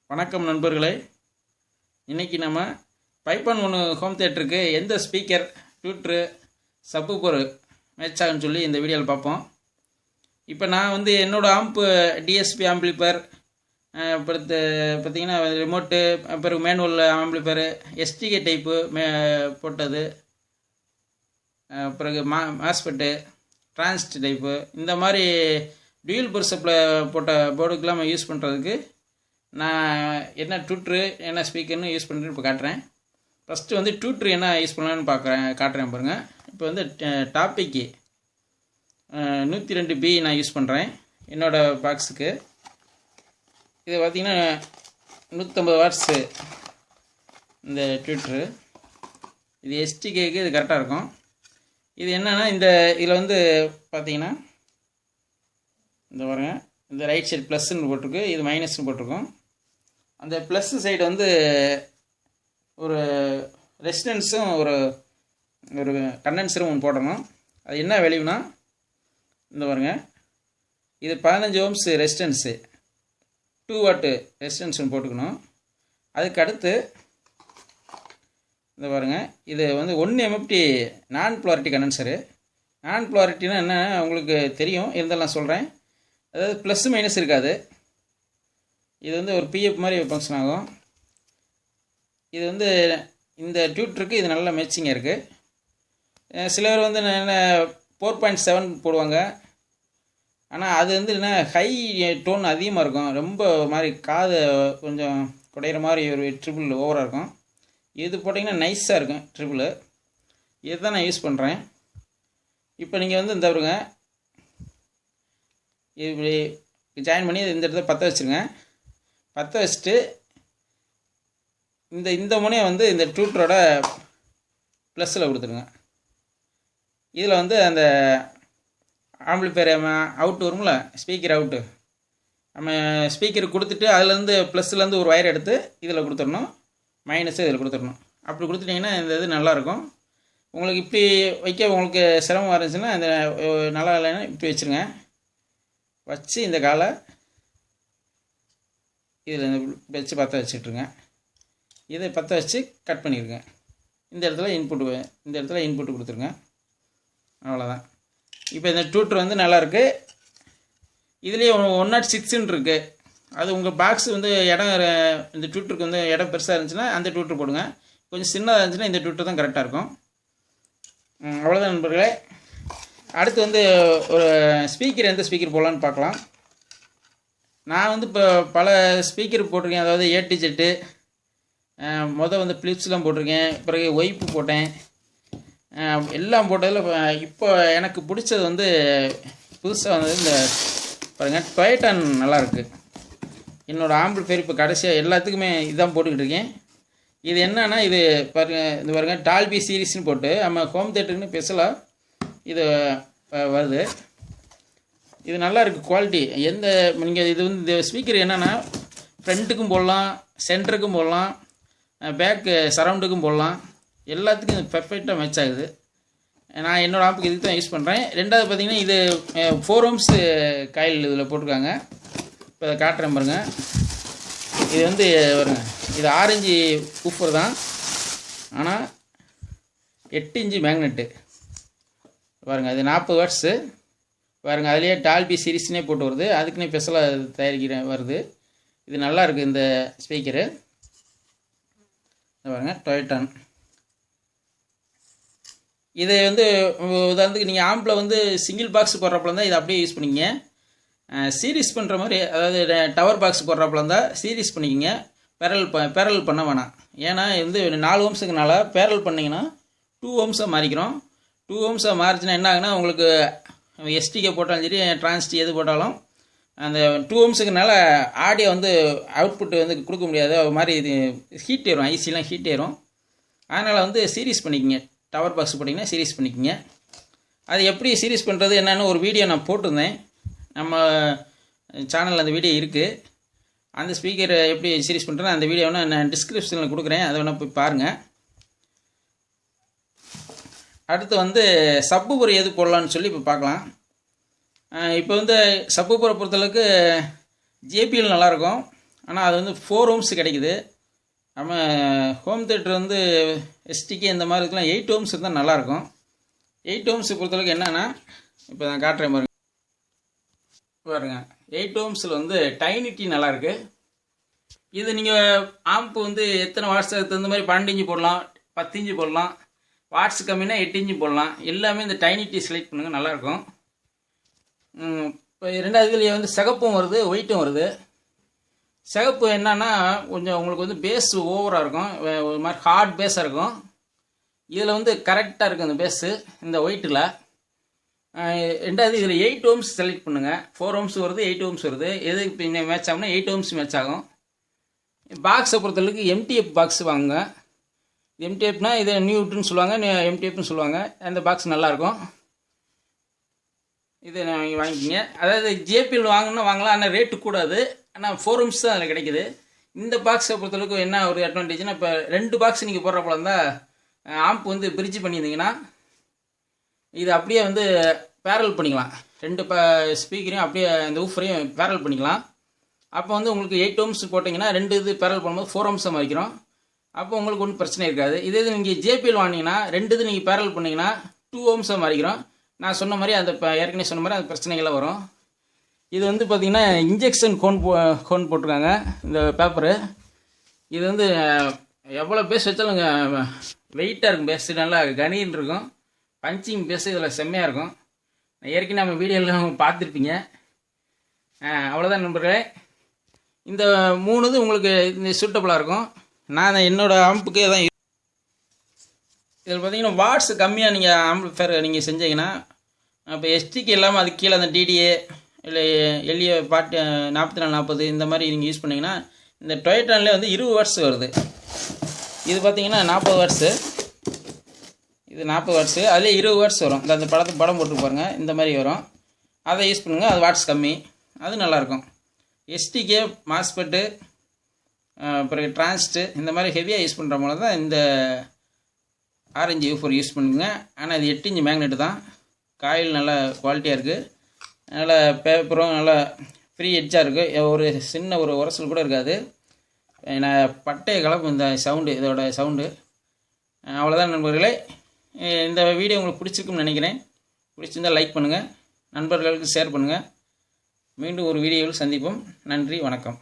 வணக்கம் நண்பர்களே. இன்றைக்கி நம்ம 5.1 ஹோம் தியேட்டருக்கு எந்த ஸ்பீக்கர், ட்யூட்ரு, சப்வூஃபர் மேட்ச் ஆகுன்னு சொல்லி இந்த வீடியோவில் பார்ப்போம். இப்போ நான் என்னோடய ஆம்பு டிஎஸ்பி ஆம்பிளிஃபயர், பார்த்திங்கன்னா ரிமோட்டு, பிறகு மேனுவல் ஆம்பிளிஃபயர், எஸ்டிகே டைப்பு போட்டது, பிறகு மாஸ்பெட்டு, டிரான்சிஸ்டர் டைப்பு, இந்த மாதிரி டியூல் பவர் சப்ளை போட்ட போர்டுக்கெலாம் நம்ம யூஸ் பண்ணுறதுக்கு நான் என்ன ட்யூட்ரு என்ன ஸ்பீக்கர்னு யூஸ் பண்ணிட்டு இப்போ காட்டுறேன். ஃபஸ்ட்டு ட்யூட்ரு என்ன யூஸ் பண்ணலான்னு காட்டுறேன் பாருங்கள். இப்போ டாப்பிக்கு 102B நான் யூஸ் பண்ணுறேன் என்னோடய பாக்ஸுக்கு. இது பார்த்திங்கன்னா 150 வாட்ஸு இந்த ட்யூட்ரு. இது எஸ்டிகேக்கு இது கரெக்டாக இருக்கும். இது என்னென்னா இதில் பார்த்திங்கன்னா இந்த பாருங்க, இந்த ரைட் சைடு ப்ளஸ்ன்னு போட்டிருக்கு, இது மைனஸ்ன்னு போட்டிருக்கோம். அந்த ப்ளஸ் சைடு ஒரு ரெசிஸ்டன்ஸும் ஒரு கண்டென்சரும் ஒன்று போடணும். அது என்ன வேல்யூனா இந்த பாருங்க, இது 15 ohms ரெசிஸ்டன்ஸு, 2 watt ரெசிஸ்டன்ஸ் ஒன்று போட்டுக்கணும். அதுக்கு அடுத்து இந்த பாருங்கள், இது 1 MFT நான் போலாரிட்டி கண்டென்சரு. நான் போலாரிட்டினா என்ன உங்களுக்கு தெரியும், இருந்தாலும் நான் சொல்கிறேன். அதாவது ப்ளஸ் மைனஸ் இருக்காது. இது ஒரு பிஎஃப் மாதிரி ஃபங்க்ஷன் ஆகும். இது இந்த ட்யூட்டருக்கு இது நல்ல மேட்சிங்காக இருக்குது. சிலர் என்ன 4.7 போடுவாங்க. ஆனால் அது என்ன ஹை டோன் அதிகமாக இருக்கும், ரொம்ப ஒரு மாதிரி காது கொஞ்சம் குடையிற மாதிரி ஒரு ட்ரிபிள் ஓவராக இருக்கும். இது போட்டிங்கன்னா நைஸாக இருக்கும் ட்ரிபிள். இது தான் நான் யூஸ் பண்ணுறேன். இப்போ நீங்கள் இந்த பாருங்க, இப்படி ஜாயின் பண்ணி இந்த இடத்துல பற்ற வச்சுருங்க. பற்ற வச்சுட்டு இந்த முனையை இந்த ட்யூட்டரோட ப்ளஸில் கொடுத்துருங்க. இதில் அந்த ஆம்பிளிஃபயர் அவுட் வரும்ல, ஸ்பீக்கர் அவுட்டு, நம்ம ஸ்பீக்கர் கொடுத்துட்டு அதுலேருந்து ப்ளஸ்லேருந்து ஒரு ஒயர் எடுத்து இதில் கொடுத்துடணும், மைனஸு இதில் கொடுத்துடணும். அப்படி கொடுத்துட்டிங்கன்னா இந்த இது நல்லாயிருக்கும். உங்களுக்கு இப்படி வைக்க உங்களுக்கு சிரமமாக இருந்துச்சுன்னா இந்த நல்லா இல்லைன்னா இப்படி வச்சுருங்க. வச்சு இந்த காலை இதில் வச்சு பற்ற வச்சுட்ருங்க. இதை பற்ற வச்சு கட் பண்ணிடுங்க. இந்த இடத்துல இன்புட்டு கொடுத்துருங்க. அவ்வளோதான். இப்போ இந்த ட்யூட்டர் நல்லாயிருக்கு. இதுலேயே 106 இருக்குது. அது உங்கள் பாக்ஸ் இடம், இந்த ட்யூட்டருக்கு இடம் பெருசாக இருந்துச்சுன்னா அந்த ட்யூட்டர் போடுங்க. கொஞ்சம் சின்னதாக இருந்துச்சுன்னா இந்த ட்யூட்டர் தான் கரெக்டாக இருக்கும். அவ்வளோதான் நண்பர்களே. அடுத்து ஒரு ஸ்பீக்கர், எந்த ஸ்பீக்கர் போடலான்னு பார்க்கலாம். நான் இப்போ பல ஸ்பீக்கர் போட்டிருக்கேன். அதாவது ஏடிஜெட்டு, ஃபிலிப்ஸ்லாம் போட்டிருக்கேன், பிறகு ஒய்ப்பு போட்டேன், எல்லாம் போட்டதில் இப்போ எனக்கு பிடிச்சது புதுசாக இந்த பாருங்கள், டொயட்டான் நல்லாயிருக்கு. என்னோடய ஆம்பிளிஃபயர் இப்போ கடைசியாக எல்லாத்துக்குமே இதுதான் போட்டுக்கிட்டு இருக்கேன். இது என்னன்னா இது பாருங்கள் டால்பி சீரீஸ்னு போட்டு நம்ம ஹோம் தியேட்டருக்குன்னு ஸ்பெஷலாக இது வருது. இது நல்லா இருக்குது குவாலிட்டி. நீங்கள் இந்த ஸ்பீக்கர் என்னென்னா ஃப்ரண்ட்டுக்கும் போடலாம், சென்டருக்கும் போடலாம், பேக்கு சரவுண்டுக்கும் போடலாம். எல்லாத்துக்கும் இது பெர்ஃபெக்டாக மேட்ச் ஆகுது. நான் என்னோடய ஆம்புக்கு இதுக்கு தான் யூஸ் பண்ணுறேன். ரெண்டாவது பார்த்திங்கன்னா இது 4 ohms காயில் இதில் போட்டிருக்காங்க. இப்போ அதை காட்டுறேன் பாருங்கள். இது வருங்க, இது ஆரஞ்சு ஊஃபர் தான், ஆனால் 8 inch மேக்னெட்டு பாருங்கள். அது 40 வாட்ஸு பாருங்கள். அதுலேயே டால்பி சீரீஸ்னே போட்டு வருது, அதுக்குன்னே ஸ்பெஷலாக வருது. இது நல்லா இருக்குது இந்த ஸ்பீக்கரு. பாருங்கள் டொயட்டான். இது உதாரணத்துக்கு நீங்கள் ஆம்பில் சிங்கிள் பாக்ஸ் போடுறப்பல இருந்தால் இதை அப்படியே யூஸ் பண்ணிக்கிங்க. சீரீஸ் பண்ணுற மாதிரி, அதாவது டவர் பாக்ஸ் போடுறப்பல இருந்தால் சீரீஸ் பண்ணிக்கிங்க. பேரல் பண்ண வேணாம். ஏன்னா 4 ohmsக்குனால பேரல் பண்ணிங்கன்னா 2 ohms மாறிக்கிறோம். 2 ohms மாறிச்சுன்னா என்ன ஆகுனா, உங்களுக்கு எஸ்டிகே போட்டாலும் சரி, டிரான்சிஸ்டர் எது போட்டாலும் அந்த 2 ohmsக்குனால ஆடியோ அவுட்புட் கொடுக்க முடியாது. அது மாதிரி இது ஹீட் ஏறும், ஐசிலாம் ஹீட் ஏறும். அதனால் சீரீஸ் பண்ணிக்கிங்க. டவர் பாக்ஸ் போட்டிங்கன்னா சீரீஸ் பண்ணிக்கிங்க. அது எப்படி சீரீஸ் பண்ணுறது என்னன்னு ஒரு வீடியோ நான் போட்டிருந்தேன். நம்ம சேனலில் அந்த வீடியோ இருக்குது. அந்த ஸ்பீக்கர் எப்படி சீரீஸ் பண்ணுறேன் அந்த வீடியோவை நான் டிஸ்கிரிப்ஷனில் கொடுக்குறேன், அதை வேணால் போய் பாருங்கள். அடுத்து சப்வூஃபர் எது போடலான்னு சொல்லி இப்போ பார்க்கலாம். இப்போ சப்வூஃபரை பொறுத்தளவுக்கு ஜேபிஎல் நல்லாயிருக்கும். ஆனால் அது வந்து 4 ohms கிடைக்குது. நம்ம ஹோம் தேட்டர் வந்து எஸ்டிகே இந்த மாதிரி இருக்கலாம் 8 ohms இருந்தால் நல்லாயிருக்கும். 8 ohms பொறுத்தளவுக்கு என்னென்னா இப்போ நான் காட்டுறேன் பாருங்க 8 ohmஸில் வந்து டைனிட்டி நல்லாயிருக்கு. இது நீங்கள் ஆம்பு வந்து எத்தனை வாட்ஸ் தகுந்த மாதிரி 12 இன்ச்சு போடலாம், 10 இன்ச்சு போடலாம், வாட்ஸ் கம்மினா 8 இன்ச்சு போடலாம். எல்லாமே இந்த டைனிட்டி செலக்ட் பண்ணுங்கள், நல்லாயிருக்கும். இப்போ ரெண்டாவது இதுலேயே வந்து சிகப்பும் வருது, ஒயிட்டும் வருது. சிகப்பு என்னன்னா கொஞ்சம் உங்களுக்கு வந்து பேஸ் ஓவராக இருக்கும், ஒரு மாதிரி ஹார்ட் பேஸாக இருக்கும். இதில் வந்து கரெக்டாக இருக்கும் இந்த பேஸு இந்த ஒயிட்டில். ரெண்டாவது இதில் 8 ohms செலக்ட் பண்ணுங்கள். 4 ohms வருது, 8 ohms வருது. எதுக்கு இப்போ மேட்ச் ஆகும்னா 8 ohms மேட்ச் ஆகும். பாக்ஸை பொறுத்தளவுக்கு எம்டிஎஃப் பாக்ஸ் வாங்குங்க. எம்டிஎஃப்னா இதை நியூட்னு சொல்லுவாங்க, எம்டிஎஃப்னு சொல்லுவாங்க. அந்த பாக்ஸ் நல்லாயிருக்கும், இதை நீங்கள் வாங்கிக்கிங்க. அதாவது ஜேபிஎல் வாங்கினா வாங்கலாம், ஆனால் ரேட்டு கூடாது. ஆனால் 4 ohms தான் அதில் கிடைக்குது. இந்த பாக்ஸை பொறுத்தளவுக்கு என்ன ஒரு அட்வான்டேஜ்னா இப்போ 2 பாக்ஸ் நீங்கள் போடுற போல இருந்தால் ஆம்ப் வந்து பிரிட்ஜ் பண்ணியிருந்தீங்கன்னா இது அப்படியே வந்து பேரல் பண்ணிக்கலாம். 2 ஸ்பீக்கரையும் அப்படியே அந்த ஊஃபரையும் பேரல் பண்ணிக்கலாம். அப்போ வந்து உங்களுக்கு 8 ohms போட்டிங்கன்னா 2 இது பேரல் பண்ணும்போது 4 ohms மாறிக்கிறோம். அப்போ உங்களுக்கு ஒன்றும் பிரச்சனை இருக்காது. இதே இது நீங்கள் ஜேபிஎல் வாங்கினீங்கன்னா 2 இது நீங்கள் பேரல் பண்ணிங்கன்னா 2 ohms மாறிக்கிறோம். நான் சொன்ன மாதிரி அந்த ஏற்கனவே சொன்ன மாதிரி அந்த பிரச்சனைகள்லாம் வரும். இது வந்து பார்த்திங்கன்னா இன்ஜெக்ஷன் கோன் போட்டிருக்காங்க இந்த பேப்பரு. இது வந்து எவ்வளோ பேஸ் வச்சாலும் வெயிட்டாக இருக்கும், பேஸ் நல்லா கனின்னு இருக்கும். பஞ்சிங் பேஸ் இதில் செம்மையாக இருக்கும். ஏற்கனவே நம்ம வீடியோலாம் பார்த்துருப்பீங்க. அவ்வளோதான் நண்பர்களே. இந்த 3 இது உங்களுக்கு இந்த சூட்டபுளாக இருக்கும். நான் என்னோடய ஆம்புக்கே தான். இதில் பார்த்தீங்கன்னா வாட்ஸ் கம்மியாக நீங்கள் ஆம்பிளிஃபயர் நீங்கள் செஞ்சீங்கன்னா இப்போ எஸ்டிக்கு இல்லாமல் அது கீழே அந்த டிடிஏ இல்லை எல்ஏ 4440 இந்த மாதிரி நீங்கள் யூஸ் பண்ணிங்கன்னா இந்த டொயட்டான்லேயே வந்து 20 வாட்ஸ் வருது. இது பார்த்தீங்கன்னா 40 வாட்ஸு, இது 40 வாட்ஸு, அதிலே 20 வாட்ஸ் வரும். அந்த படம் போட்டு பாருங்கள், இந்த மாதிரி வரும். அதை யூஸ் பண்ணுங்கள், அது வாட்ஸ் கம்மி, அது நல்லாயிருக்கும். எஸ்டிகே மாஸ்பெட்டு பிறகு டிரான்ஸ்ட்டு இந்த மாதிரி ஹெவியாக யூஸ் பண்ணுற போல தான் இந்த ஆரஞ்சு ஊஃபர் யூஸ் பண்ணுங்க. ஆனால் இது 8 இன்ச்சு மேக்னெட்டு தான். காயில் நல்லா குவாலிட்டியாக இருக்குது, நல்லா பேப்பரும் நல்லா ஃப்ரீ எட்ஜாக இருக்குது. ஒரு சின்ன ஒரு உரசல் கூட இருக்காது. நான் பட்டைய கலப்பு இந்த சவுண்டு, இதோட சவுண்டு. அவ்வளோதான் நண்பர்களே. இந்த வீடியோ உங்களுக்கு பிடிச்சிருக்குன்னு நினைக்கிறேன். பிடிச்சிருந்தால் லைக் பண்ணுங்கள், நண்பர்களுக்கு ஷேர் பண்ணுங்கள். மீண்டும் ஒரு வீடியோவில் சந்திப்போம். நன்றி, வணக்கம்.